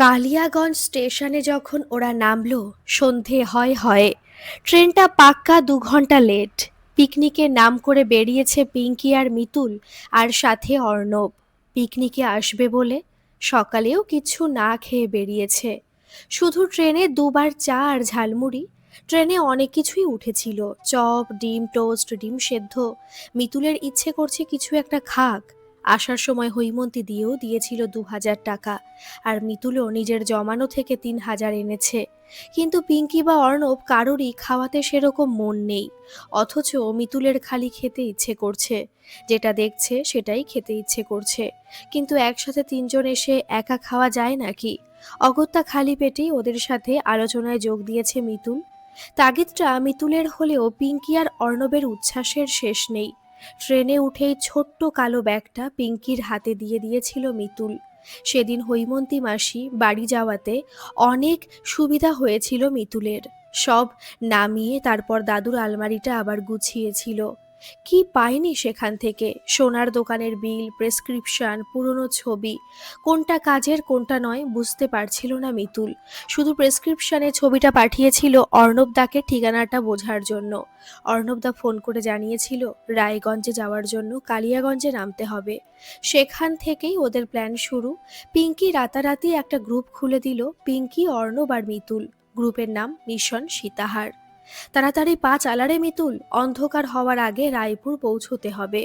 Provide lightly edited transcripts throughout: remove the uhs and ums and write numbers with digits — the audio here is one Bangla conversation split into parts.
কালিয়াগঞ্জ স্টেশনে যখন ওরা নামলো সন্ধে হয় হয়। ট্রেনটা পাক্কা 2 ঘন্টা লেট। পিকনিকের নাম করে বেরিয়েছে পিঙ্কি আর মিতুল, আর সাথে অর্ণব। পিকনিকে আসবে বলে সকালেও কিছু না খেয়ে বেরিয়েছে, শুধু ট্রেনে দুবার চা আর ঝালমুড়ি। ট্রেনে অনেক কিছুই উঠেছিল, চপ, ডিম টোস্ট, ডিম সেদ্ধ। মিতুলের ইচ্ছে করছে কিছু একটা খাক। আসার সময় হৈমন্তী দিয়েও দিয়েছিল 2,000 টাকা, আর মিতুলও নিজের জমানো থেকে 3,000 এনেছে। কিন্তু পিঙ্কি বা অর্ণব কারোরই খাওয়াতে সেরকম মন নেই, অথচ মিতুলের খালি খেতে ইচ্ছে করছে। যেটা দেখছে সেটাই খেতে ইচ্ছে করছে, কিন্তু একসাথে তিনজন এসে একা খাওয়া যায় নাকি? অগত্যা খালি পেটেই ওদের সাথে আলোচনায় যোগ দিয়েছে মিতুল। তাগিদটা মিতুলের হলেও পিঙ্কি আর অর্ণবের উচ্ছ্বাসের শেষ নেই। ট্রেনে উঠেই ছোট্ট কালো ব্যাগটা পিঙ্কির হাতে দিয়ে দিয়েছিল মিতুল। সেদিন হৈমন্তী মাসি বাড়ি যাওয়াতে অনেক সুবিধা হয়েছিল মিতুলের। সব নামিয়ে তারপর দাদুর আলমারিটা আবার গুছিয়েছিল। কি পায়নি সেখান থেকে? সোনার দোকানের বিল, প্রেসক্রিপশন, পুরনো ছবি। কোনটা কাজের কোনটা নয় বুঝতে পারছিল না মিতুল। শুধু প্রেসক্রিপশনে ছবিটা পাঠিয়েছিল অর্ণবদাকে ঠিকানাটা বোঝার জন্য। অর্ণবদা ফোন করে জানিয়েছিল রায়গঞ্জে যাওয়ার জন্য কালিয়াগঞ্জে নামতে হবে। সেখান থেকেই ওদের প্ল্যান শুরু। পিঙ্কি রাতারাতি একটা গ্রুপ খুলে দিল, পিঙ্কি, অর্ণব আর মিতুল। গ্রুপের নাম মিশন সীতাহার। তাড়াতাড়ি পা চালারে মিতুল, অন্ধকার হওয়ার আগে রায়পুর পৌঁছতে হবে।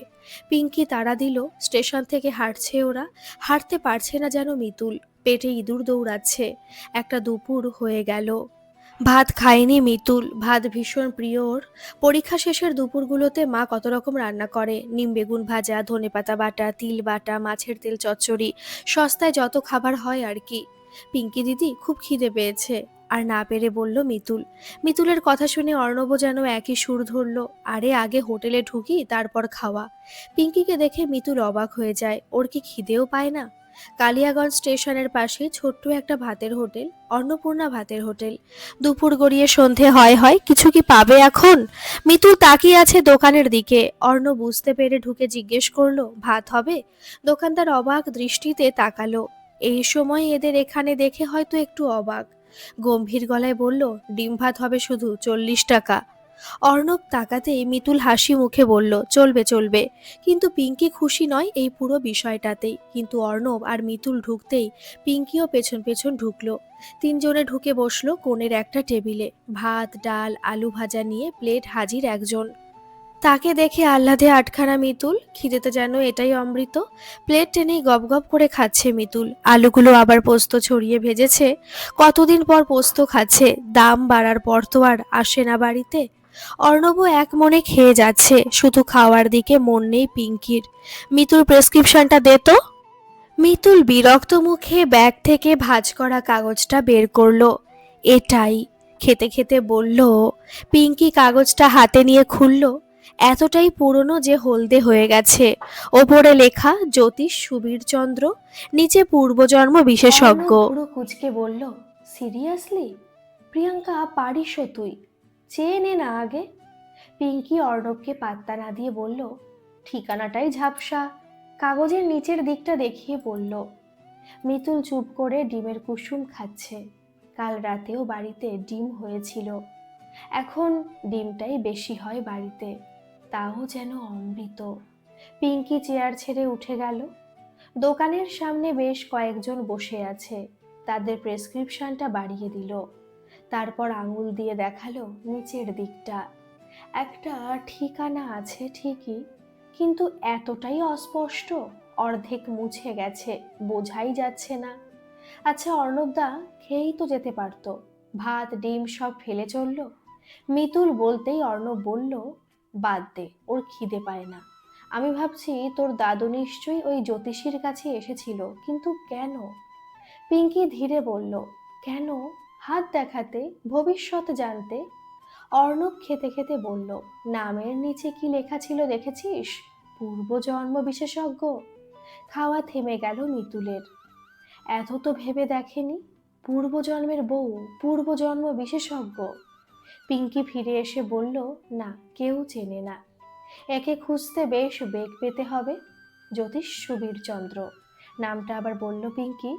পিঙ্কি তাড়া দিল। স্টেশন থেকে হাঁটছে ওরা, হাঁটতে পারছে না যেন মিতুল, পেটে ইঁদুর দৌড়াচ্ছে। একটা দুপুর হয়ে গেল। ভাত খায়নি মিতুল, ভাত ভীষণ প্রিয় ওর। পরীক্ষা শেষের দুপুরগুলোতে মা কত রকম রান্না করে, নিম বেগুন ভাজা, ধনেপাতা বাটা, তিল বাটা, মাছের তেল চচ্চড়ি, সস্তায় যত খাবার হয় আর কি। পিঙ্কি দিদি, খুব খিদে পেয়েছে। আর না পেরে বলল মিতুল। মিতুলের কথা শুনে অর্ণব যেন একই সুর ধরল, আরে আগে হোটেলে ঢুকি তারপর খাওয়া। পিঙ্কিকে দেখে মিতুল অবাক হয়ে যায়, ওর কি খিদেও পায় না? কালিয়াগঞ্জ স্টেশনের পাশে ছোট্ট একটা ভাতের হোটেল, অন্নপূর্ণা ভাতের হোটেল। দুপুর গড়িয়ে সন্ধে হয় হয়, কিছু কি পাবে এখন? মিতুল তাকিয়ে আছে দোকানের দিকে। অর্ণ বুঝতে পেরে ঢুকে জিজ্ঞেস করলো, ভাত হবে? দোকানদার অবাক দৃষ্টিতে তাকালো। এই সময় এদের এখানে দেখে হয়তো একটু অবাক। গম্ভীর গলায় বলল, ডিম ভাত হবে শুধু, 40 টাকা। অর্ণব তাকাতেই মিতুল হাসি মুখে বলল, চলবে চলবে। কিন্তু পিঙ্কি খুশি নয় এই পুরো বিষয়টাতেই। কিন্তু অর্ণব আর মিতুল ঢুকতেই পিঙ্কিও পেছন পেছন ঢুকলো। তিনজনে ঢুকে বসলো কোণের একটা টেবিলে। ভাত, ডাল, আলু ভাজা নিয়ে প্লেট হাজির একজন। তাকে দেখে আহ্লাদে আটখানা মিতুল, খিদেতে যেন এটাই অমৃত। প্লেট টেনেই গপ গপ করে খাচ্ছে মিতুল। আলুগুলো আবার পোস্ত ছড়িয়ে ভেজেছে। কতদিন পর পোস্ত খাচ্ছে, দাম বাড়ার পর তো আর আসে না বাড়িতে। অর্ণবও এক মনে খেয়ে যাচ্ছে, শুধু খাওয়ার দিকে মন নেই পিঙ্কির। মিতুল, প্রেসক্রিপশনটা দে তো। মিতুল বিরক্ত মুখে ব্যাগ থেকে ভাঁজ করা কাগজটা বের করলো। এটাই। খেতে খেতে বলল। পিঙ্কি কাগজটা হাতে নিয়ে খুলল। এতটাই পুরনো যে হলদে হয়ে গেছে। ওপরে লেখা জ্যোতিষ সুবীর চন্দ্র, নিচে পূর্বজন্ম বিশেষজ্ঞ। পুরো কুচকে বলল, সিরিয়াসলি? প্রিয়াঙ্কা, পারিসও তুই? চেয়ে নে না আগে। পিঙ্কি অর্ণবকে পাত্তা না দিয়ে বলল, ঠিকানাটাই ঝাপসা। কাগজের নিচের দিকটা দেখিয়ে বলল। মিতুল চুপ করে ডিমের কুসুম খাচ্ছে। কাল রাতেও বাড়িতে ডিম হয়েছিল, এখন ডিমটাই বেশি হয় বাড়িতে, তাও যেন অমৃত। পিঙ্কি চেয়ার ছেড়ে উঠে গেল। দোকানের সামনে বেশ কয়েকজন বসে আছে, তাদের প্রেসক্রিপশনটা বাড়িয়ে দিল। তারপর আঙুল দিয়ে দেখালো নিচের দিকটা। একটা ঠিকানা আছে ঠিকই, কিন্তু এতটাই অস্পষ্ট, অর্ধেক মুছে গেছে, বোঝাই যাচ্ছে না। আচ্ছা অর্ণবদা, খেয়েই তো যেতে পারতো, ভাত ডিম সব ফেলে চলল। মিতুল বলতেই অর্ণব বলল, বাদ দে, ওর খিদে পায় না। আমি ভাবছি তোর দাদু নিশ্চয়ই ওই জ্যোতিষীর কাছে এসেছিল, কিন্তু কেন? পিঙ্কি ধীরে বলল, কেন? হাত দেখাতে, ভবিষ্যৎ জানতে। অর্ণব খেতে খেতে বলল, নামের নিচে কি লেখা ছিল দেখেছিস? পূর্বজন্ম বিশেষজ্ঞ। খাওয়া থেমে গেল মিতুলের। এত তো ভেবে দেখেনি। পূর্বজন্মের বউ, পূর্বজন্ম বিশেষজ্ঞ। পিঙ্কি ফিরে এসে বলল, না, কেউ চেনে না। একে খুঁজতে বেশ বেগ পেতে হবে। জ্যোতিষ সুবীর চন্দ্র নামটা আবার বলল পিঙ্কি।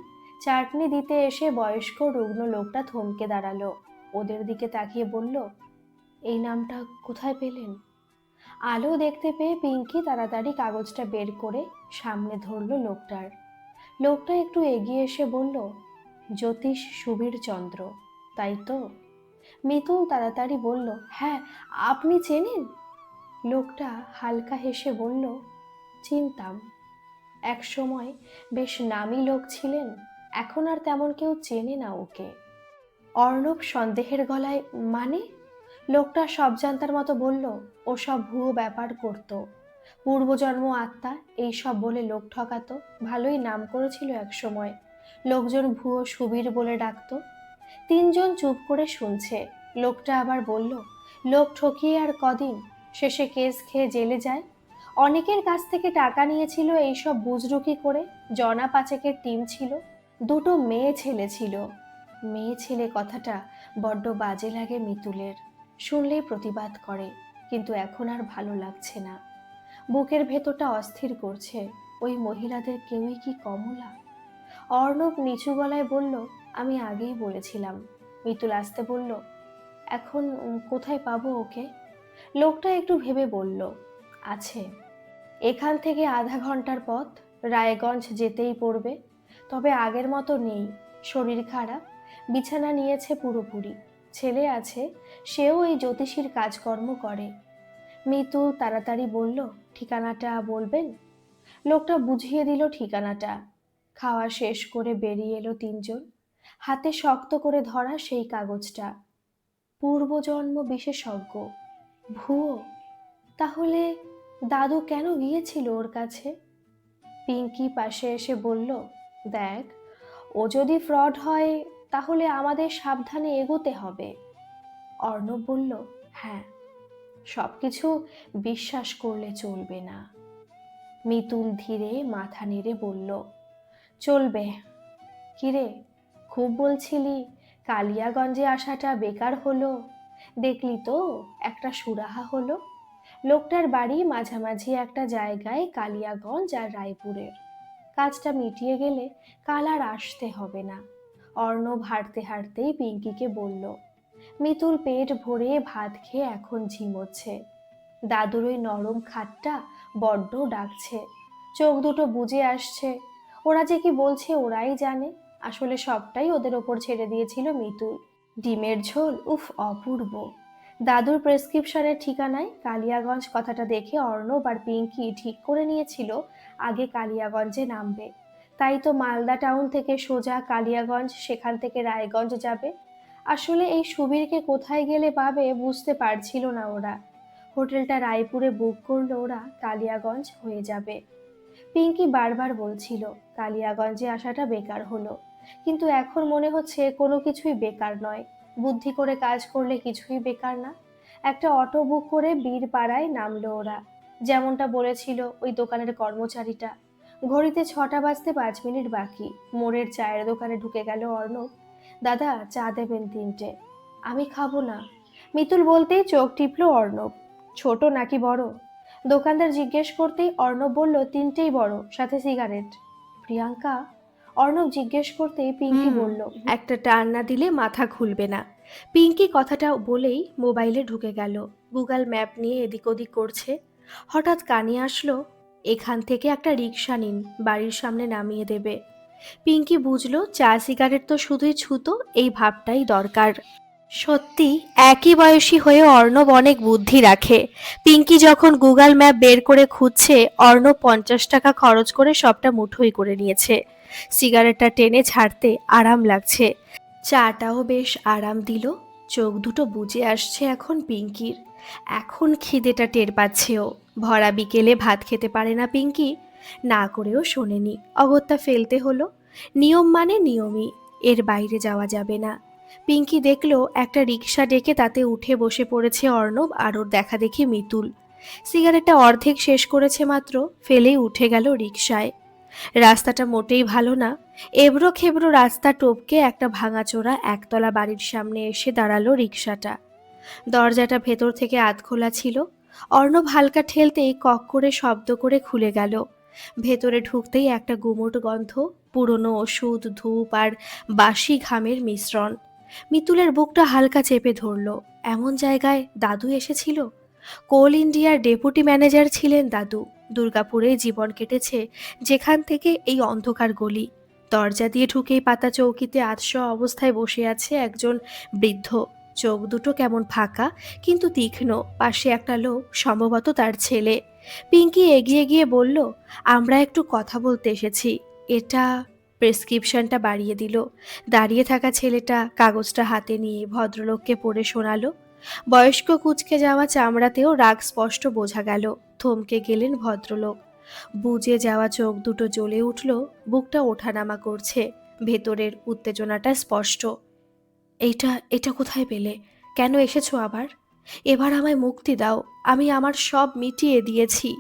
চাটনি দিতে এসে বয়স্ক রুগ্ন লোকটা থমকে দাঁড়ালো, ওদের দিকে তাকিয়ে বলল, এই নামটা কোথায় পেলেন? আলো দেখতে পেয়ে পিঙ্কি তাড়াতাড়ি কাগজটা বের করে সামনে ধরল লোকটার। লোকটা একটু এগিয়ে এসে বলল, জ্যোতিষ সুবীর চন্দ্র, তাই তো? মিতুল তাড়াতাড়ি বলল, হ্যাঁ, আপনি চেনেন? লোকটা হালকা হেসে বলল, চিনতাম, এক সময় বেশ নামী লোক ছিলেন, এখন আর তেমন কেউ চেনে না ওকে। অর্ণব সন্দেহের গলায়, মানে? লোকটা সব জানতার মতো বলল, ও সব ভুয়ো ব্যাপার করত, পূর্বজন্ম আত্মা এইসব বলে লোক ঠকাতো, ভালোই নাম করেছিল এক সময়, লোকজন ভুয়ো সুবীর বলে ডাকতো। তিনজন চুপ করে শুনছে। লোকটা আবার বলল, লোক ঠকিয়ে আর কদিন, শেষে কেস খেয়ে জেলে যায়। অনেকের কাছ থেকে টাকা নিয়েছিল এইসব বুজরুকি করে, জনা পাচেকের টিম ছিল, দুটো মেয়ে ছেলে ছিল। মেয়ে ছেলে কথাটা বড্ড বাজে লাগে মিতুলের, শুনলেই প্রতিবাদ করে, কিন্তু এখন আর ভালো লাগছে না, বুকের ভেতরটা অস্থির করছে। ওই মহিলাদের কেউই কি কমলা? অর্ণব নিচু গলায় বলল, আমি আগেই বলেছিলাম। মিতুল আসতে বলল, এখন কোথায় পাবো ওকে? লোকটা একটু ভেবে বলল, আছে, এখান থেকে আধা ঘন্টার পথ, রায়গঞ্জ যেতেই পড়বে। তবে আগের মতো নেই, শরীর খারাপ, বিছানা নিয়েছে পুরোপুরি, ছেলে আছে, সেও এই জ্যোতিষীর কাজকর্ম করে। মিতুল তাড়াতাড়ি বলল, ঠিকানাটা বলবেন? লোকটা বুঝিয়ে দিল ঠিকানাটা। খাওয়া শেষ করে বেরিয়ে এলো তিনজন, হাতে শক্ত করে ধরা সেই কাগজটা। পূর্বজন্ম বিশেষজ্ঞ, ভুয়ো? তাহলে দাদু কেন গিয়েছিল ওর কাছে? পিঙ্কি পাশে এসে বলল, দেখ, ও যদি ফ্রড হয় তাহলে আমাদের সাবধানে এগোতে হবে। অর্ণব বলল, হ্যাঁ, সবকিছু বিশ্বাস করলে চলবে না। মিতুল ধীরে মাথা নেড়ে বলল, চলবে। কিরে, খুব বলছিলি কালিয়াগঞ্জে আসাটা বেকার হলো, দেখলি তো একটা সুরাহা হলো। লোকটার বাড়ি মাঝামাঝি একটা জায়গায় কালিয়াগঞ্জ আর রায়পুরের, কাজটা মিটিয়ে গেলে কাল আর আসতে হবে না। অর্ণব হাঁটতে হাঁটতেই পিঙ্কিকে বলল। মিতুল পেট ভরে ভাত খেয়ে এখন ঝিমোচ্ছে। দাদুর ওই নরম খাটটা বড্ড ডাকছে, চোখ দুটো বুজে আসছে। ওরা যে কি বলছে ওরাই জানে, আসলে সবটাই ওদের ওপর ছেড়ে দিয়েছিল মিতুল। ডিমের ঝোল, উফ, অপূর্ব। দাদুর প্রেসক্রিপশনের ঠিকানায় কালিয়াগঞ্জ কথাটা দেখে অর্ণব আর পিঙ্কি ঠিক করে নিয়েছিল আগে কালিয়াগঞ্জে নামবে। তাই তো মালদা টাউন থেকে সোজা কালিয়াগঞ্জ, সেখান থেকে রায়গঞ্জ যাবে। আসলে এই সুবীরকে কোথায় গেলে পাবে বুঝতে পারছিল না ওরা। হোটেলটা রায়পুরে বুক করলো ওরা, কালিয়াগঞ্জ হয়ে যাবে। পিঙ্কি বারবার বলছিল কালিয়াগঞ্জে আসাটা বেকার হলো, কিন্তু এখন মনে হচ্ছে কোনো কিছুই বেকার নয়, বুদ্ধি করে কাজ করলে কিছুই বেকার না। একটা অটো বুক করে বীরপাড়ায় নামলো ওরা, যেমনটা বলেছিল ওই দোকানের কর্মচারীটা। ঘড়িতে 6টা বাজতে 5 মিনিট বাকি। মোড়ের চায়ের দোকানে ঢুকে গেল অর্ণব। দাদা, চা দেবেন 3টে। আমি খাবো না, মিতুল বলতেই চোখ টিপলো অর্ণব। ছোট নাকি বড়? দোকানদার জিজ্ঞেস করতেই অর্ণব বলল, 3টেই বড়, সাথে সিগারেট। প্রিয়াঙ্কা? অর্ণব জিজ্ঞেস করতেই পিঙ্কি বলল, একটা টান না দিলে মাথা খুলবে না। পিঙ্কি কথাটা বলেই মোবাইলে ঢুকে গেল, গুগল ম্যাপ নিয়ে এদিক ওদিক করছে। হঠাৎ কানে আসলো, এখান থেকে একটা রিক্সা নিন, বাড়ির সামনে নামিয়ে দেবে। পিঙ্কি বুঝলো চা সিগারেট তো শুধুই ছুতো, এই ভাবটাই দরকার। সত্যি একই বয়সী হয়ে অর্ণব অনেক বুদ্ধি রাখে। পিঙ্কি যখন গুগল ম্যাপ বের করে খুঁজছে, অর্ণব 50 টাকা খরচ করে সবটা মুঠোই করে নিয়েছে। সিগারেটটা টেনে ছাড়তে আরাম লাগছে, চাটাও বেশ আরাম দিল। চোখ দুটো বুজে আসছে এখন পিঙ্কির। এখন খিদেটা টের পাচ্ছে ও। ভরা বিকেলে ভাত খেতে পারে না পিঙ্কি, না করেও শোনেনি, অগত্যা ফেলতে হলো। নিয়ম মানে নিয়মই, এর বাইরে যাওয়া যাবে না। পিঙ্কি দেখলো একটা রিক্সা ডেকে তাতে উঠে বসে পড়েছে অর্ণব আর ওর দেখা দেখি মিতুল। সিগারেটটা অর্ধেক শেষ করেছে মাত্র, ফেলেই উঠে গেল রিক্সায়। রাস্তাটা মোটেই ভালো না, এবড়ো খেবড়ো রাস্তা টপকে একটা ভাঙাচোরা একতলা বাড়ির সামনে এসে দাঁড়ালো রিক্সাটা। দরজাটা ভেতর থেকে আধখোলা ছিল। অর্ণব হালকা ঠেলতেই কক করে শব্দ করে খুলে গেল। ভেতরে ঢুকতেই একটা গুমোট গন্ধ, পুরনো ওষুধ, ধূপ আর বাসি ঘামের মিশ্রণ। মিতুলের বুকটা হালকা চেপে ধরল। এমন জায়গায় দাদু এসেছিল। কোল ইন্ডিয়ার ডেপুটি ম্যানেজার ছিলেন দাদু। দুর্গাপুরে জীবন কেটেছে, যেখান থেকে এই অন্ধকার গলি। দরজা দিয়ে ঢুকেই পাতা চৌকিতে আধশোয়া অবস্থায় বসে আছে একজন বৃদ্ধ। চোখ দুটো কেমন ফাঁকা, কিন্তু তীক্ষ্ণ। পাশে একটা লোক, সম্ভবত তার ছেলে। পিঙ্কি এগিয়ে গিয়ে বলল, আমরা একটু কথা বলতে এসেছি। এটা প্রেসক্রিপশনটা বাড়িয়ে দিল। দাঁড়িয়ে থাকা ছেলেটা কাগজটা হাতে নিয়ে ভদ্রলোককে পড়ে শোনালো। বয়স্ক কুঁচকে যাওয়া চামড়াতেও রাগ স্পষ্ট বোঝা গেল। থমকে গেলেন ভদ্রলোক। বুজে যাওয়া চোখ দুটো জ্বলে উঠল, বুকটা ওঠানামা করছে। ভেতরের উত্তেজনাটা স্পষ্ট। এইটা এটা কোথায় পেলে? কেন এসেছো আবার? এবার আমায় মুক্তি দাও। আমি আমার সব মিটিয়ে দিয়েছি।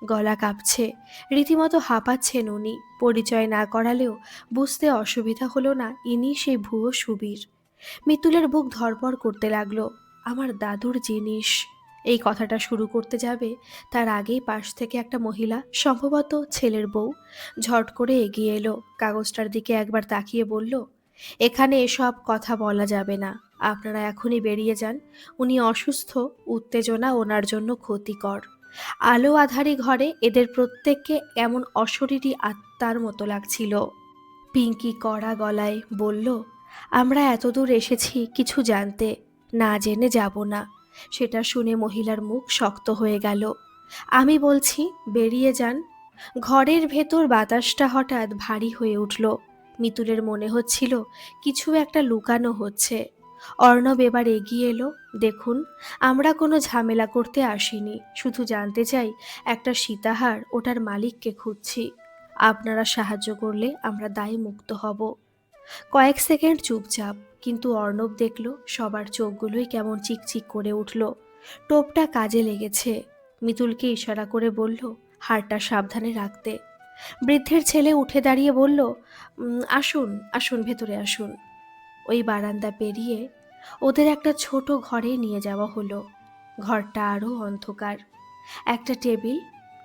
গলা কাঁপছে, রীতিমতো হাঁপাচ্ছেন উনি। পরিচয় না করালেও বুঝতে অসুবিধা হলো না ইনি সেই ভুয়ো সুবীর। মিতুলের বুক ধড়ফড় করতে লাগলো। আমার দাদুর জিনিস। এই কথাটা শুরু করতে যাবে, তার আগেই পাশ থেকে একটা মহিলা, সম্ভবত ছেলের বউ, ঝট করে এগিয়ে এলো। কাগজটার দিকে একবার তাকিয়ে বলল, এখানে এসব কথা বলা যাবে না। আপনারা এখনই বেরিয়ে যান। উনি অসুস্থ, উত্তেজনা ওনার জন্য ক্ষতিকর। আলো আধারি ঘরে এদের প্রত্যেককে এমন অশরীরী আত্মার মতো লাগছিল। পিঙ্কি কড়া গলায় বলল, আমরা এতদূর এসেছি কিছু জানতে, না জেনে যাব না। সেটা শুনে মহিলার মুখ শক্ত হয়ে গেল। আমি বলছি বেরিয়ে যান। ঘরের ভেতর বাতাসটা হঠাৎ ভারী হয়ে উঠল। মিতুলের মনে হচ্ছিল কিছু একটা লুকানো হচ্ছে। অর্ণব এবার এগিয়ে এলো। দেখুন, আমরা কোনো ঝামেলা করতে আসিনি, শুধু জানতে চাই একটা সীতাহার, ওটার মালিককে খুঁজছি। আপনারা সাহায্য করলে আমরা দায় মুক্ত হব। কয়েক সেকেন্ড চুপচাপ, কিন্তু অর্ণব দেখল সবার চোখগুলোই কেমন চিকচিক করে উঠল। টোপটা কাজে লেগেছে। মিতুলকে ইশারা করে বলল, হারটা সাবধানে রাখতে। বৃদ্ধের ছেলে উঠে দাঁড়িয়ে বলল, আসুন আসুন, ভেতরে আসুন। ওই বারান্দা পেরিয়ে ওদের একটা ছোট ঘরে নিয়ে যাওয়া হলো। ঘরটা আরও অন্ধকার। একটা টেবিল,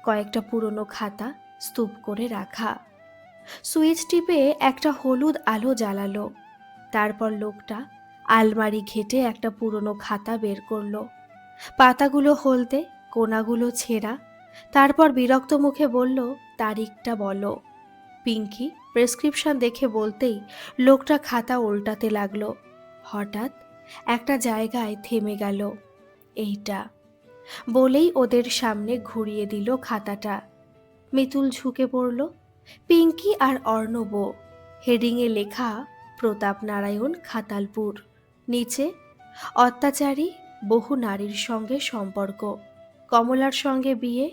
কয়েকটা পুরনো খাতা স্তূপ করে রাখা। সুইচ টিপে একটা হলুদ আলো জ্বালালো। তারপর লোকটা আলমারি ঘেটে একটা পুরনো খাতা বের করলো। পাতাগুলো হলদে, কোনাগুলো ছেঁড়া। তারপর বিরক্ত মুখে বলল, তারিখটা বলো। পিঙ্কি প্রেসক্রিপশন দেখে বলতেই লোকটা খাতা উল্টাতে লাগলো। হঠাৎ একটা জায়গায় থেমে গেল। এইটা বলেই ওদের সামনে ঘুরিয়ে দিল খাতাটা। মিতুল ঝুঁকে পড়ল। পিঙ্কি আর অর্ণব। হেডিংয়ে লেখা, প্রতাপ নারায়ণ, খাতালপুর। নিচে, অত্যাচারী বহু নারীর সঙ্গে সম্পর্ক, কমলার সঙ্গে বিয়ে,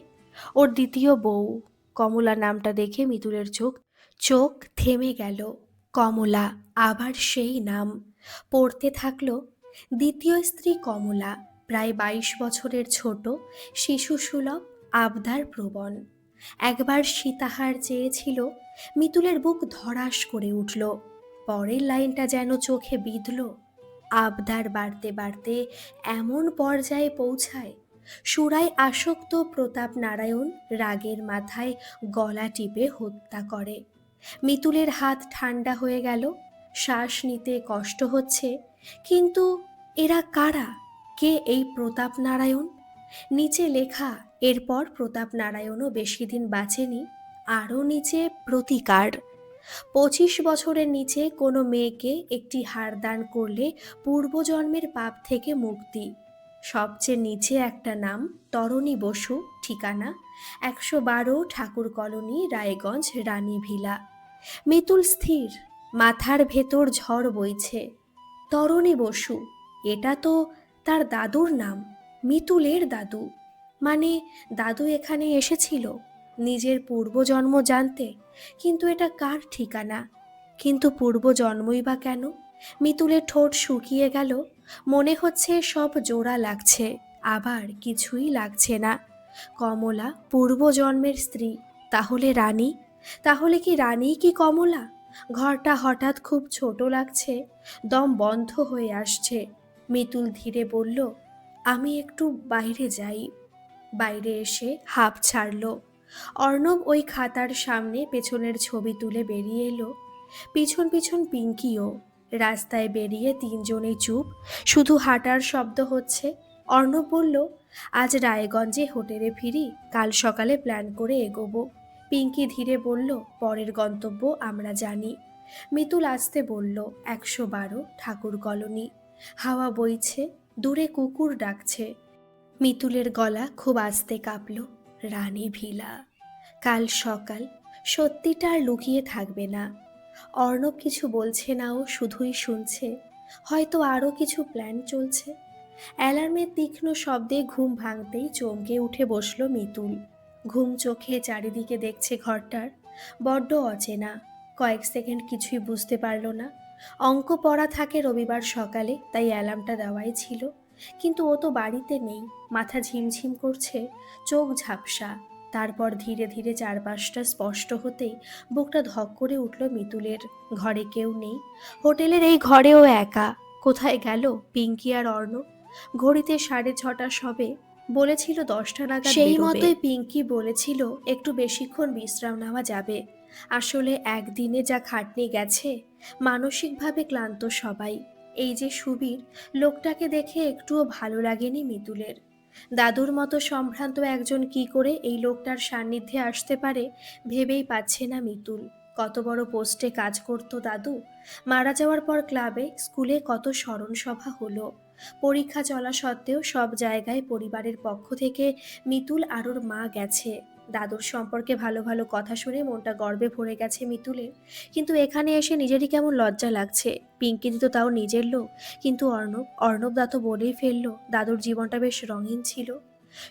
ওর দ্বিতীয় বউ। কমলা নামটা দেখে মিতুলের চোখ চোখ থেমে গেল। কমলা, আবার সেই নাম। পড়তে থাকলো, দ্বিতীয় স্ত্রী কমলা, প্রায় 22 বছরের ছোট, শিশুসুলভ, আবদার প্রবণ। একবার সীতাহার চেয়েছিল। মিতুলের বুক ধড়াস করে উঠল। পরের লাইনটা যেন চোখে বিঁধল। আবদার বাড়তে বাড়তে এমন পর্যায়ে পৌঁছায়, সুরায় আসক্ত প্রতাপ নারায়ণ রাগের মাথায় গলা টিপে হত্যা করে। মিতুলের হাত ঠান্ডা হয়ে গেল। শ্বাস নিতে কষ্ট হচ্ছে। কিন্তু এরা কারা? কে এই প্রতাপ নারায়ণ? নিচে লেখা, এরপর প্রতাপ নারায়ণও বেশি দিন বাঁচেনি। আরও নিচে প্রতিকার। 25 বছরের নিচে কোনো মেয়েকে একটি হার দান করলে পূর্বজন্মের পাপ থেকে মুক্তি। সবচেয়ে নিচে একটা নাম, তরণী বসু, ঠিকানা 112 ঠাকুর কলোনি, রায়গঞ্জ, রানী ভিলা। মিতুল স্থির, মাথার ভেতর ঝড় বইছে। তরণী বসু, এটা তো তার দাদুর নাম, মিতুলের দাদু। মানে দাদু এখানে এসেছিল নিজের পূর্বজন্ম জানতে। কিন্তু এটা কার ঠিকানা? কিন্তু পূর্বজন্মই বা কেন? মিতুলের ঠোঁট শুকিয়ে গেল। মনে হচ্ছে সব জোড়া লাগছে, আবার কিছুই লাগছে না। কমলা পূর্বজন্মের স্ত্রী, তাহলে রানী? তাহলে কি রানী কি কমলা? ঘরটা হঠাৎ খুব ছোট লাগছে, দম বন্ধ হয়ে আসছে। মিতুল ধীরে বলল, আমি একটু বাইরে যাই। বাইরে এসে হাঁপ ছাড়ল। অর্ণব ওই খাতার সামনে পেছনের ছবি তুলে বেরিয়ে এলো। পিছন পিছন পিঙ্কিও। রাস্তায় বেরিয়ে তিনজনেই চুপ, শুধু হাঁটার শব্দ হচ্ছে। অর্ণব বলল, আজ রায়গঞ্জে হোটেলে ফিরি, কাল সকালে প্ল্যান করে এগোবো। পিঙ্কি ধীরে বলল, পরের গন্তব্য আমরা জানি। মিতুল আসতে বলল, 112 ঠাকুর কলোনি। হাওয়া বইছে, দূরে কুকুর ডাকছে। মিতুলের গলা খুব আস্তে কাঁপল, রানী ভিলা। কাল সকাল। সত্যিটা আর লুকিয়ে থাকবে না। অর্ণব কিছু বলছে না, ও শুধুই শুনছে। হয়তো আরও কিছু প্ল্যান চলছে। অ্যালার্মের তীক্ষ্ণ শব্দে ঘুম ভাঙতেই চমকে উঠে বসল মিতুল। ঘুম চোখে চারিদিকে দেখছে ঘরটার। বড্ড অচেনা। কয়েক সেকেন্ড কিছুই বুঝতে পারল না। অঙ্ক পড়া থাকে রবিবার সকালে, তাই অ্যালার্মটা দেওয়াই ছিল। কিন্তু ও তো বাড়িতে নেই। মাথা ঝিমঝিম করছে, চোখ ঝাপসা। তারপর ধীরে ধীরে চারপাশটা স্পষ্ট হতেই বুকটা ধক করে উঠল মিতুলের। ঘরে কেউ নেই। হোটেলের এই ঘরেও একা। কোথায় গেল পিঙ্কি আর অর্ণব? ঘড়িতে 6:30 সবে। বলেছিল 10টা নাগাদ সেই বেরোবে। মতোই পিঙ্কি বলেছিল একটু বেশিক্ষণ বিশ্রাম নেওয়া যাবে। আসলে একদিনে যা খাটনি গেছে, মানসিকভাবে ক্লান্ত সবাই। এই যে সুবীর, লোকটাকে দেখে একটুও ভালো লাগেনি মিতুলের। দাদুর মতো সম্ভ্রান্ত একজন কি করে এই লোকটার সান্নিধ্যে আসতে পারে ভেবেই পাচ্ছে না মিতুল। কত বড় পোস্টে কাজ করতো দাদু। মারা যাওয়ার পর ক্লাবে, স্কুলে কত স্মরণ সভা হলো। পরীক্ষা চলা সত্ত্বেও সব জায়গায় পরিবারের পক্ষ থেকে মিতুল আর ওর মা গেছে। দাদুর সম্পর্কে ভালো ভালো কথা শুনে মনটা গর্বে ভরে গেছে মিতুলের। কিন্তু এখানে এসে নিজেরই কেমন লজ্জা লাগছে। পিঙ্কি তো তাও নিজের লোক, কিন্তু অর্ণব দা তো বলেই ফেললো দাদুর জীবনটা বেশ রঙিন ছিল।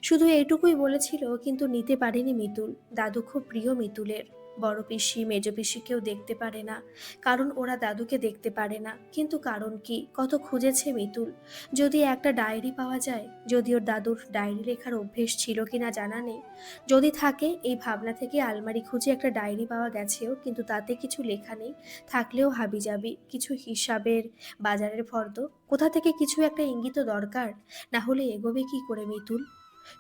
শুধু এইটুকুই বলেছিল, কিন্তু নিতে পারেনি মিতুল। দাদু খুব প্রিয় মিতুলের। বড় পিসি মেজ পিসিকেও দেখতে পারে না, কারণ ওরা দাদুকে দেখতে পারে না। কিন্তু কারণ কি, কত খুঁজেছে মিতুল। যদি একটা ডায়েরি পাওয়া যায়, যদি ওর দাদুর ডায়েরি লেখার অভ্যেস ছিল কিনা জানা নেই। যদি থাকে, এই ভাবনা থেকে আলমারি খুঁজে একটা ডায়েরি পাওয়া গেছেও, কিন্তু তাতে কিছু লেখা নেই। থাকলেও হাবিজাবি কিছু হিসাবের, বাজারের ফর্দ। কোথা থেকে কিছু একটা ইঙ্গিত দরকার, না হলে এগোবে কি করে মিতুল?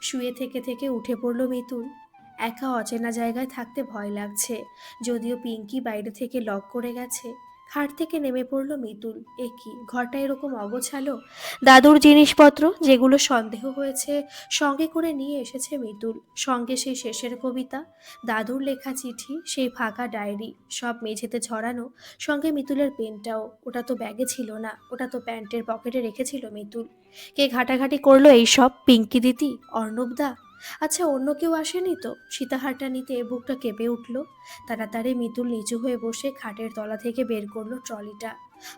শুয়ে থেকে থেকে উঠে পড়ল মিতুল। একা অচেনা জায়গায় থাকতে ভয় লাগছে। যদিও পিঙ্কি বাইরে থেকে লক করে গেছে। খাট থেকে নেমে পড়ল মিতুল। এ কি, ঘরটা এরকম অগোছালো! দাদুর জিনিসপত্র যেগুলো সন্দেহ হয়েছে সঙ্গে করে নিয়ে এসেছে মিতুল। সঙ্গে সেই শেষের কবিতা, দাদুর লেখা চিঠি, সেই ফাঁকা ডায়েরি, সব মেঝেতে ছড়ানো। সঙ্গে মিতুলের পেনটাও। ওটা তো ব্যাগে ছিল না, ওটা তো প্যান্টের পকেটে রেখেছিল মিতুল। কে ঘাটাঘাটি করলো এইসব? পিঙ্কি দিদি? অর্ণবদা? আচ্ছা, অন্য কেউ আসেনি তো? সীতাহারটা নিতে বুকটা কেঁপে উঠল। তাড়াতাড়ি মিতুল নিচু হয়ে বসে খাটের তলা থেকে বের করলো ট্রলিটা।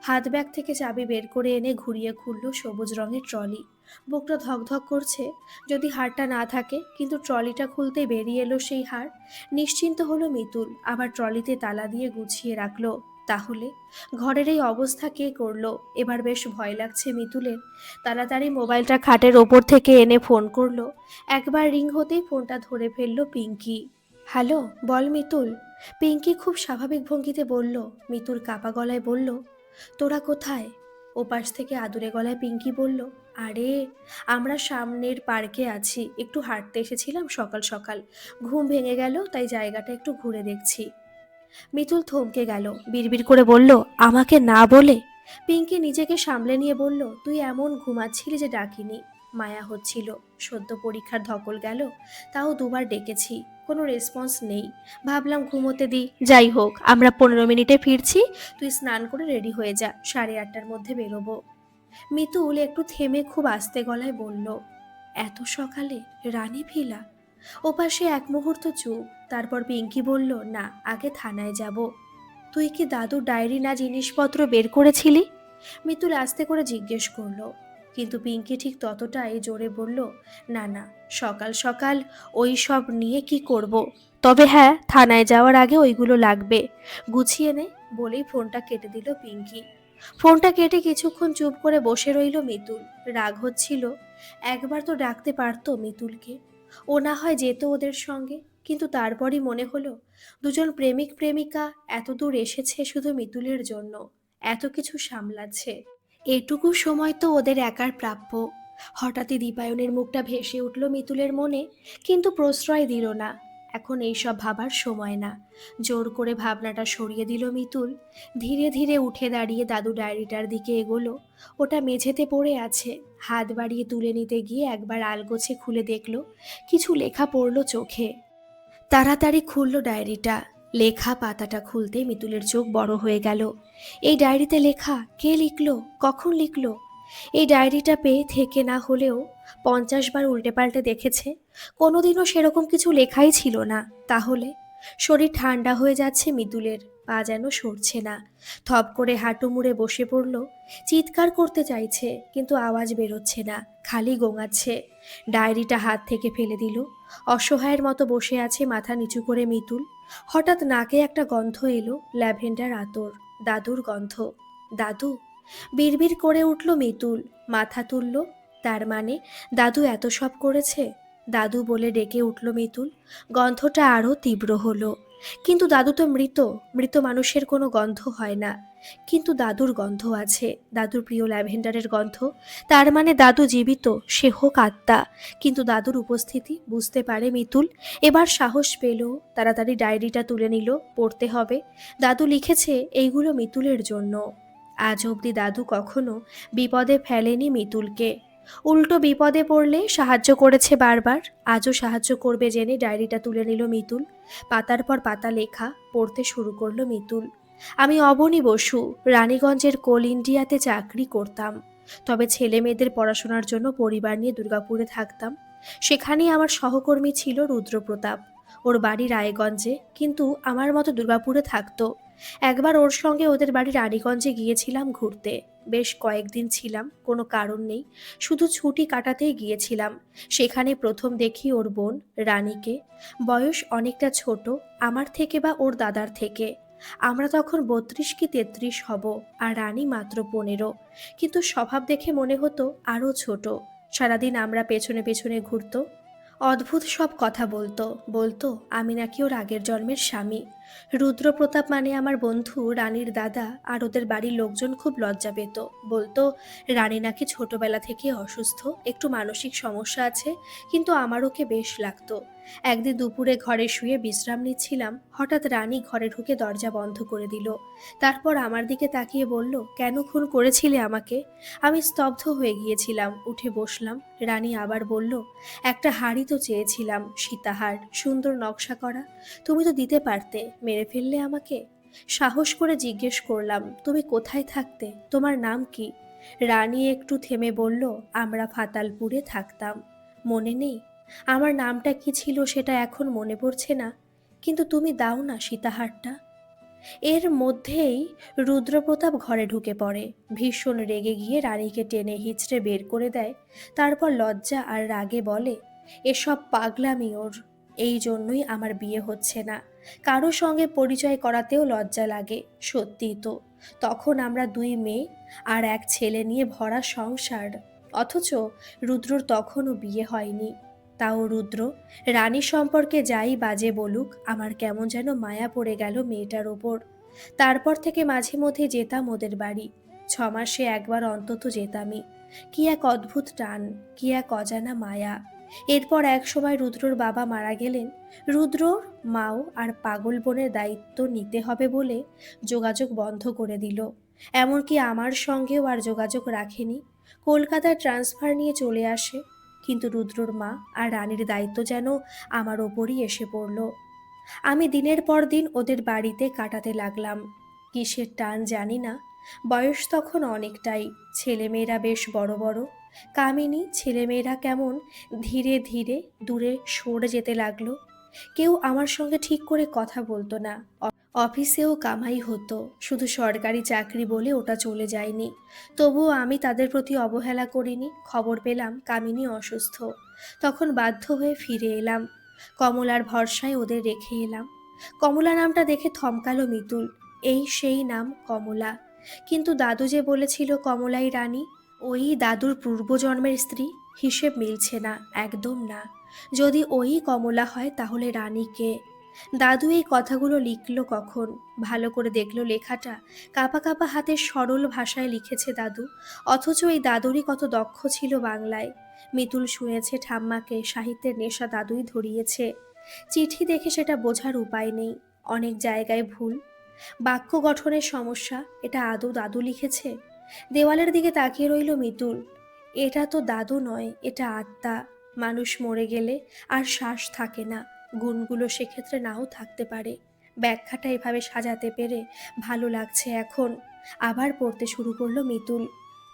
হাত ব্যাগ থেকে চাবি বের করে এনে ঘুরিয়ে খুলল সবুজ রঙের ট্রলি। বুকটা ধকধক করছে। যদি হারটা না থাকে, কিন্তু ট্রলিটা খুলতে বেরিয়ে এলো সেই হার। নিশ্চিন্ত হলো মিতুল, আবার ট্রলিতে তালা দিয়ে গুছিয়ে রাখলো। তাহলে ঘরের এই অবস্থা কে করলো? এবার বেশ ভয় লাগছে মিতুলের। তাড়াতাড়ি মোবাইলটা খাটের ওপর থেকে এনে ফোন করলো। একবার রিং হতেই ফোনটা ধরে ফেললো পিঙ্কি। হ্যালো, বল মিতুল। পিঙ্কি খুব স্বাভাবিক ভঙ্গিতে বলল। মিতুল কাপা গলায় বলল, তোরা কোথায়? ওপাশ থেকে আদুরে গলায় পিঙ্কি বলল, আরে, আমরা সামনের পার্কে আছি, একটু হাঁটতে এসেছিলাম সকাল সকাল। ঘুম ভেঙে গেল, তাই জায়গাটা একটু ঘুরে দেখছি। মিতুল থমকে গেল, বিড়বিড় করে বলল, আমাকে না বলে? পিঙ্কি নিজেকে সামলে নিয়ে বলল, তুই এমন ঘুমাচ্ছিলি যে ডাকিনি। মায়া হচ্ছিল। সদ্য পরীক্ষার ধকল গেল, তাও দুবার ডেকেছি, কোনো রেসপন্স নেই। ভাবলাম ঘুমোতে দিই। যাই হোক, আমরা 15 মিনিটে ফিরছি। তুই স্নান করে রেডি হয়ে যা, 8:30টার মধ্যে বেরোবো। মিতুল একটু থেমে খুব আস্তে গলায় বলল, এত সকালে রানী ভিলা? ওপাশে এক মুহূর্ত চুপ। তারপর পিঙ্কি বলল, না, আগে থানায় যাব। তুই কি দাদুর ডায়েরি না জিনিসপত্র বের করেছিলি? মিতুল আস্তে করে জিজ্ঞেস করলো। কিন্তু পিঙ্কি ঠিক ততটাই জোরে বলল, না না, সকাল সকাল ওই সব নিয়ে কি করব। তবে হ্যাঁ, থানায় যাওয়ার আগে ওইগুলো লাগবে। গুছিয়ে নে। বলেই ফোনটা কেটে দিল পিঙ্কি। ফোনটা কেটে কিছুক্ষণ চুপ করে বসে রইল মিতুল। রাগ হচ্ছিল। একবার তো ডাকতে পারতো মিতুলকে। ও না হয় যেত ওদের সঙ্গে। কিন্তু তারপরই মনে হলো, দুজন প্রেমিক প্রেমিকা এত দূর এসেছে শুধু মিতুলের জন্য। এত কিছু সামলাচ্ছে। এটুকু সময় তো ওদের একার প্রাপ্য। হঠাৎই দীপায়নের মুখটা ভেসে উঠল মিতুলের মনে, কিন্তু প্রশ্রয় দিল না। এখন এইসব ভাবার সময় না। জোর করে ভাবনাটা সরিয়ে দিল মিতুল। ধীরে ধীরে উঠে দাঁড়িয়ে দাদু ডায়েরিটার দিকে এগোলো। ওটা মেঝেতে পড়ে আছে। হাত বাড়িয়ে তুলে নিতে গিয়ে একবার আলগোছে খুলে দেখলো কিছু লেখা পড়ল চোখে। তাড়াতাড়ি খুলল ডায়েরিটা। লেখা পাতাটা খুলতে মিতুলের চোখ বড় হয়ে গেল। এই ডায়েরিতে লেখা কে লিখলো, কখন লিখলো? এই ডায়েরিটা পেয়ে থেকে না হলেও 50 বার উল্টে পাল্টে দেখেছে, কোনোদিনও সেরকম কিছু লেখাই ছিল না। তাহলে শরীর ঠান্ডা হয়ে যাচ্ছে মিতুলের, পা যেন সরছে না। থপ করে হাঁটু মুড়ে বসে পড়ল। চিৎকার করতে চাইছে কিন্তু আওয়াজ বেরোচ্ছে না, খালি গোঙাচ্ছে। ডায়েরিটা হাত থেকে ফেলে দিল। অসহায়ের মতো বসে আছে মাথা নিচু করে মিতুল। হঠাৎ নাকে একটা গন্ধ এলো, ল্যাভেন্ডার আতর, দাদুর গন্ধ। দাদু! বিড়বিড় করে উঠল মিতুল। মাথা তুলল। তার মানে দাদু এত সব করেছে? দাদু বলে ডেকে উঠল মিতুল। গন্ধটা আরও তীব্র হলো। কিন্তু দাদু তো মৃত, মৃত মানুষের কোনো গন্ধ হয় না। কিন্তু দাদুর গন্ধ আছে, দাদুর প্রিয় ল্যাভেন্ডারের গন্ধ। তার মানে দাদু জীবিত, সে হোক আত্মা। কিন্তু দাদুর উপস্থিতি বুঝতে পারে মিতুল। এবার সাহস পেল, তাড়াতাড়ি ডায়েরিটা তুলে নিল। পড়তে হবে। দাদু লিখেছে এইগুলো মিতুলের জন্য। আজ অবধি দাদু কখনো বিপদে ফেলেনি মিতুলকে। উল্টো বিপদে পড়লে সাহায্য করেছে বারবার। আজও সাহায্য করবে জেনে ডায়েরিটা তুলে নিল মিতুল। পাতার পর পাতা লেখা পড়তে শুরু করলো মিতুল। আমি অবনী বসু, রানীগঞ্জের কোল ইন্ডিয়াতে চাকরি করতাম। তবে ছেলে মেয়েদের পড়াশোনার জন্য পরিবার নিয়ে দুর্গাপুরে থাকতাম। সেখানেই আমার সহকর্মী ছিল রুদ্রপ্রতাপ। ওর বাড়ি রায়গঞ্জে, কিন্তু আমার মতো দুর্গাপুরে থাকতো। একবার ওর সঙ্গে ওদের বাড়ি রানীগঞ্জে গিয়েছিলাম ঘুরতে। বেশ কয়েকদিন ছিলাম, কোনো কারণ নেই, শুধু ছুটি কাটাতেই গিয়েছিলাম। সেখানে প্রথম দেখি ওর বোন রানীকে। বয়স অনেকটা ছোট আমার থেকে বা ওর দাদার থেকে। আমরা তখন 32 কি 33 হব, আর রানী মাত্র 15। কিন্তু স্বভাব দেখে মনে হতো আরও ছোট। সারাদিন আমরা পেছনে পেছনে ঘুরতো। অদ্ভুত সব কথা বলতো। বলতো আমি নাকি ওর আগের জন্মের স্বামী। রুদ্রপ্রতাপ মানে আমার বন্ধু রানীর দাদা, আর ওদের বাড়ির লোকজন খুব লজ্জা পেত। বলতো রানী নাকি ছোটবেলা থেকে অসুস্থ, একটু মানসিক সমস্যা আছে। কিন্তু আমার ওকে বেশ লাগতো। একদিন দুপুরে ঘরে শুয়ে বিশ্রাম নিচ্ছিলাম, হঠাৎ রানী ঘরে ঢুকে দরজা বন্ধ করে দিল। তারপর আমার দিকে তাকিয়ে বলল, কেন খুন করেছিলে আমাকে? আমি স্তব্ধ হয়ে গিয়েছিলাম, উঠে বসলাম। রানী আবার বলল, একটা হাড়ি তো চেয়েছিলাম, সীতাহার, সুন্দর নকশা করা। তুমি তো দিতে পারতে, মেরে ফেললে আমাকে। সাহস করে জিজ্ঞেস করলাম, তুমি কোথায় থাকতে, তোমার নাম কি? রানী একটু থেমে বলল, আমরা ফাতালপুরে থাকতাম। মনে নেই? আমার নামটা কি ছিল সেটা এখন মনে পড়ছে না, কিন্তু তুমি দাও না সীতাহারটা। এর মধ্যেই রুদ্রপ্রতাপ ঘরে ঢুকে পড়ে। ভীষণ রেগে গিয়ে রানীকে টেনে হিঁচড়ে বের করে দেয়। তারপর লজ্জা আর রাগে বলে, এসব পাগলামি ওর, এই জন্যই আমার বিয়ে হচ্ছে না। কারো সঙ্গে পরিচয় করাতেও লজ্জা লাগে। সত্যিই তো, তখন আমরা দুই মেয়ে আর এক ছেলে নিয়ে ভরা সংসার। অথচ রুদ্রর তখনও বিয়ে হয়নি। তাও রুদ্র রানী সম্পর্কে যাই বাজে বলুক, আমার কেমন যেন মায়া পড়ে গেল মেয়েটার ওপর। তারপর থেকে মাঝে মধ্যে যেতাম ওদের বাড়ি। 6 মাসে একবার অন্তত যেতামই। কি এক অদ্ভুত টান, কি এক অজানা মায়া। এরপর এক সময় রুদ্রর বাবা মারা গেলেন। রুদ্রর মাও আর পাগল বোনের দায়িত্ব নিতে হবে বলে যোগাযোগ বন্ধ করে দিল। এমনকি আমার সঙ্গেও আর যোগাযোগ রাখেনি। কলকাতায় ট্রান্সফার নিয়ে চলে আসে। কিন্তু রুদ্রর মা আর রানীর দায়িত্ব যেন আমার ওপরই এসে পড়ল। আমি দিনের পর দিন ওদের বাড়িতে কাটাতে লাগলাম। কিসের টান জানি না। বয়স তখন অনেকটাই। ছেলেমেয়েরা বেশ বড় বড়। কামিনী ছেলেমেয়েরা কেমন ধীরে ধীরে দূরে সরে যেতে লাগলো। কেউ আমার সঙ্গে ঠিক করে কথা বলতো না। অফিসেও কামাই হতো, শুধু সরকারি চাকরি বলে ওটা চলে যায়নি। তবুও আমি তাদের প্রতি অবহেলা করিনি। খবর পেলাম কামিনী অসুস্থ। তখন বাধ্য হয়ে ফিরে এলাম। কমলার ভরসায় ওদের রেখে এলাম। কমলা নামটা দেখে থমকালো মিতুল। এই সেই নাম কমলা। কিন্তু দাদু যে বলেছিল কমলাই রানী, ওই দাদুর পূর্বজন্মের স্ত্রী? হিসেব মিলছে না, একদম না। যদি ওই কমলা হয় তাহলে রানী কে? দাদু এই কথাগুলো লিখলো কখন? ভালো করে দেখলো লেখাটা। কাঁপা কাঁপা হাতে সরল ভাষায় লিখেছে দাদু। অথচ এই দাদুরই কত দক্ষ ছিল বাংলায়। মিতুল শুনেছে ঠাম্মাকে সাহিত্যের নেশা দাদুই ধরিয়েছে। চিঠি দেখে সেটা বোঝার উপায় নেই। অনেক জায়গায় ভুল, বাক্য গঠনের সমস্যা। এটা আদৌ দাদু লিখেছে? দেওয়ালের দিকে তাকিয়ে রইল মিতুল। এটা তো দাদু নয়, এটা আত্মা। মানুষ মরে গেলে আর শ্বাস থাকে না, গুণগুলো সেক্ষেত্রে নাও থাকতে পারে। ব্যাখ্যাটা এভাবে সাজাতে পেরে ভালো লাগছে এখন। আবার পড়তে শুরু করলো মিতুল।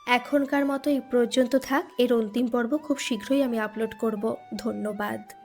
এখনকার মতো এই পর্যন্ত থাক, এর অন্তিম পর্ব খুব শীঘ্রই আমি আপলোড করব। ধন্যবাদ।